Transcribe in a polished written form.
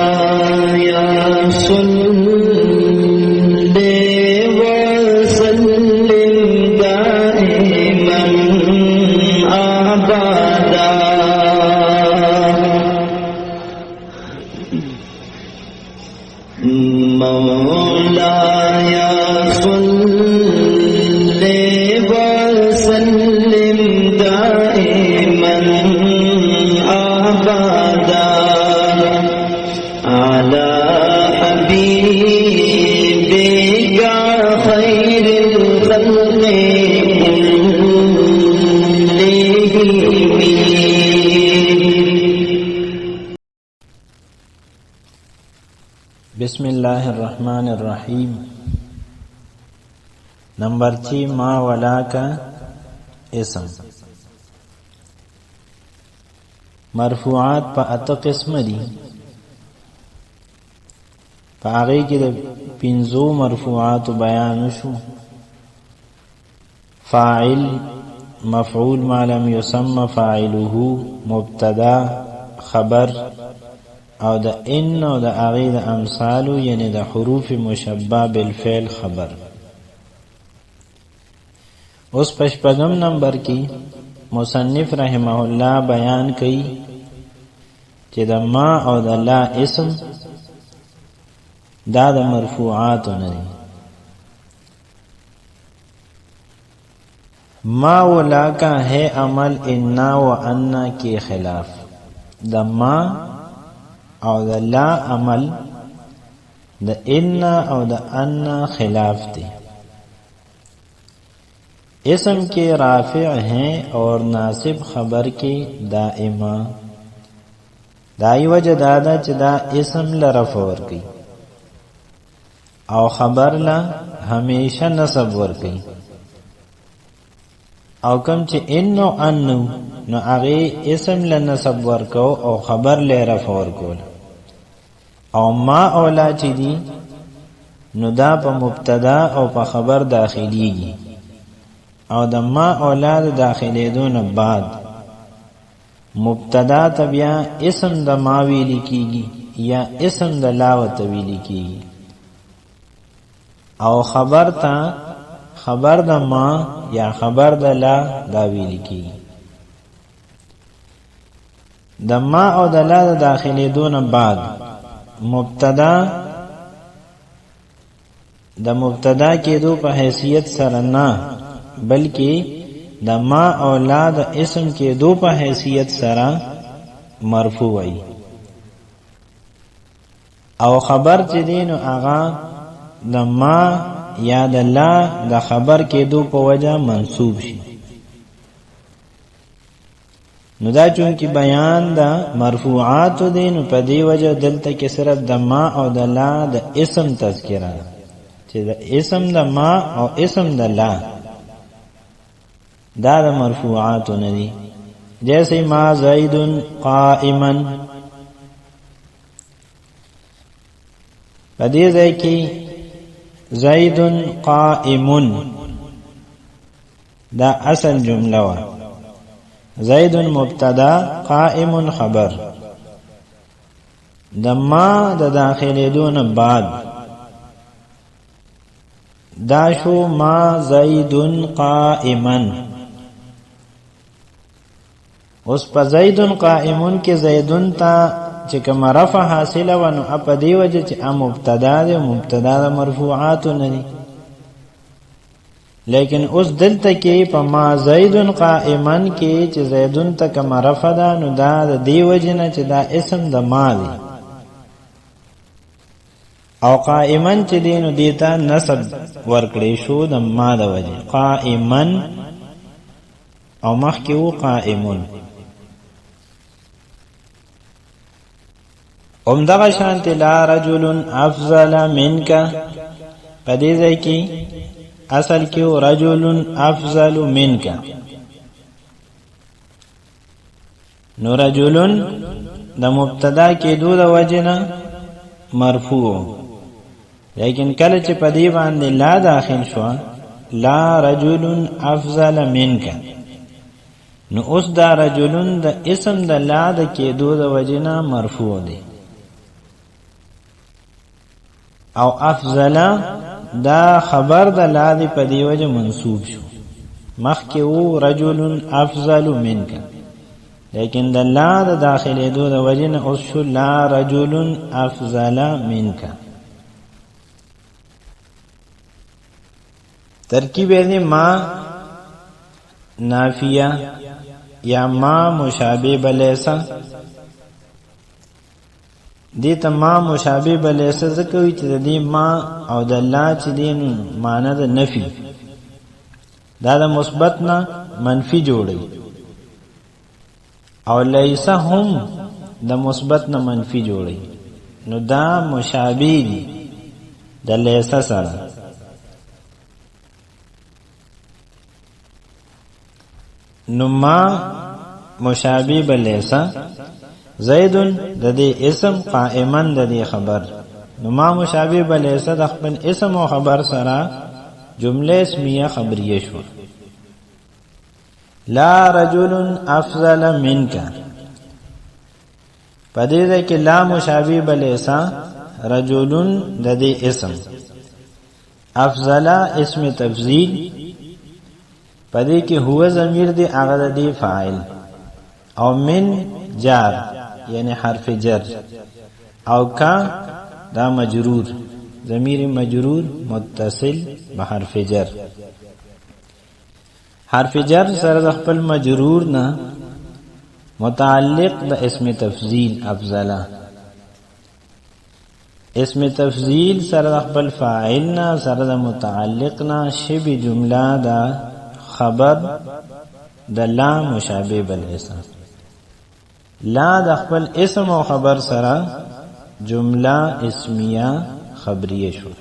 مولاي صل وسلم دائما أبدا مولاي صل وسلم دائما أبدا على حبيبك خير الخلق بسم الله الرحمن الرحیم. نمبر 6 ما ولا کا اسم. مرفوعات په اته قسم دي. په هغه کې د 5 مرفوعات بیان شو. فاعل، مفعول ما لم يسمى فاعله، مبتدا، خبر او د ان او د هغه د امثالو یعنی د حروف مشبہ بالفعل خبر. اوس پشپغم نمبر کې مصنف رحمه الله بیان کوي چې د ما او د لا اسم دا د مرفوعات نه دي. ما ولا کا ہے عمل انا و انا کے خلاف. د ما او د لا عمل د ان او د ان خلاف دی. اسم کے رافع ہیں اور ناصب خبر کے دائما. دائی وجہ دادا چی دا اسم لرفع ورکی او خبر لا ہمیشہ نصب ورکی. او کم چی انو انو نو اغی اسم لنصب ورکو او خبر لرفع ورکو. او ما اولا چی دی نو دا پا مبتدا او پا خبر داخلی گی او د ما اولاد داخلی دون بعد مبتدا تبیا اسم د ما ویلی کیگی یا اسم د لاو تویلی کیگی او خبر تا خبر د ما یا خبر د لا دا ویلی کیگی. د ما او د لا داخلی دون بعد مبتدا د مبتدا کېدو په حیثیت سره نه بلکې د ما اولاد اسم کېدو په حیثیت سره مرفوع وي او خبر چې دین هغه د ما یا د لا د خبر کېدو په وجه منصوب شي. نو دا چون کی بیان دا مرفوعات دی نو په دی وجه دلته کې صرف د ما او د لا د اسم تذکرہ چې د اسم د ما او اسم د لا دا د مرفوعات نه دي. جیسے ما زید قائما په دې ځای کې زید قائم دا اصل جمله وا. زید مبتدا قائم خبر. د ما د داخلي دون بعد دا شو ما زید قائما. اوس په زید قائمون کې زیدون تا چې کوم رفع حاصله و نو په دی وجه چې مبتدا ده مبتدا د مرفوعات نه دي. لیکن اوس دلته کې په ما زید قائما کې چې زیدون ته کوم رفع ده نو دا د دی وجه نه چې دا اسم د ما دی او قائما چې دینو دیتا نسب ورکړې شو د ما د وجه قائما او مخکې و قائمون. دغه شانت لا رجل افضل منك په دې ځای کې اصل کې رجل افضل منك. نو رجل د مبتدا کې د وجنه مرفوع لیکن کله چې په دې باندې لا داخل شو لا رجل افضل منك نو اوس دا رجلن د اسم د لا د کېدو د وجنا مرفوع دی او افضل دا خبر د لا دی په دی وجه منصوب شو مخکې وو رجل افضل منک لیکن د لا د داخله دو د وجنا اوس شو لا رجل افضل منک ترکیب دی ما نافیہ یا ما مشابه بلیسا دیتا ما مشابه بلیسا ذکوی چی دی ما او د لا چی دی معنی د نفی دا د مثبت نه منفی جوړي او لیسا هم د مثبت نه منفی جوړي نو دا مشابه دی د لیسا سره نو ما مشابه بلیسا زیدن د دې اسم قائما د دې خبر نو ما مشابه بلیسا د خپل اسم او خبر سره جمله اسمیه خبریه شو لا رجل افضل منک پدې ده کې لا مشابه بلیسا رجل د دې اسم افضل اسم تفضیل پدې کې هو ضمیر دی هغه د دې فاعل او من جار یعنی حرف جر او کا دا مجرور ضمیر مجرور متصل بحرف جر حرف جر سره د خپل مجرور نه متعلق د اسم تفضیل افضل اسم تفضیل سره د خپل فاعل نه سره د متعلق نه شبه جمله دا خبر د لا مشابه بلیسا لا د خپل اسم او خبر سره جمله اسمیه خبریه شو